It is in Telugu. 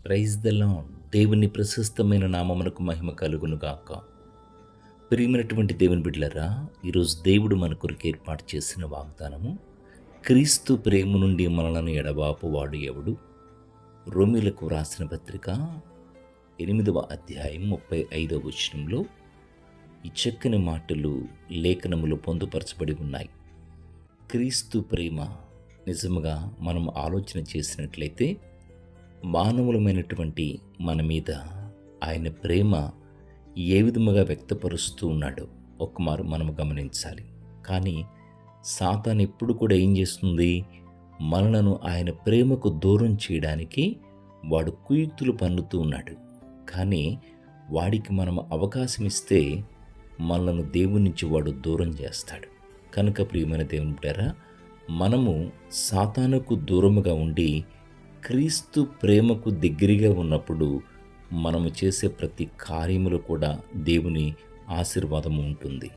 Praise the lord. దేవుని ప్రశస్తమైన నామమునకు మహిమ కలుగును గాక. ప్రియమైనటువంటి దేవుని బిడ్డలారా, ఈరోజు దేవుడు మన కొరకు ఏర్పాటు చేసిన వాగ్దానము, క్రీస్తు ప్రేమ నుండి మనలను ఎడబాపువాడు ఎవడు? రోమీలకు వ్రాసిన పత్రిక 8వ అధ్యాయం 35వ వచనంలో ఈ చక్కని మాటలు లేఖనములు పొందుపరచబడి ఉన్నాయి. క్రీస్తు ప్రేమ నిజముగా మనం ఆలోచన చేసినట్లయితే మానవులమైనటువంటి మన మీద ఆయన ప్రేమ ఏ విధముగా వ్యక్తపరుస్తూ ఉన్నాడో ఒక్కమారు మనము గమనించాలి. కానీ సాతాను ఎప్పుడు కూడా ఏం చేస్తుంది? మనలను ఆయన ప్రేమకు దూరం చేయడానికి వాడు కుయుక్తులు పన్నుతూ ఉన్నాడు. కానీ వాడికి మనం అవకాశం ఇస్తే మనలను దేవుని నుంచి వాడు దూరం చేస్తాడు. కనుక ప్రియమైన దేవుని బిడ్డలారా, మనము సాతానుకు దూరముగా ఉండి క్రీస్తు ప్రేమకు దగ్గరగా ఉన్నప్పుడు మనము చేసే ప్రతి కార్యములో కూడా దేవుని ఆశీర్వాదము ఉంటుంది.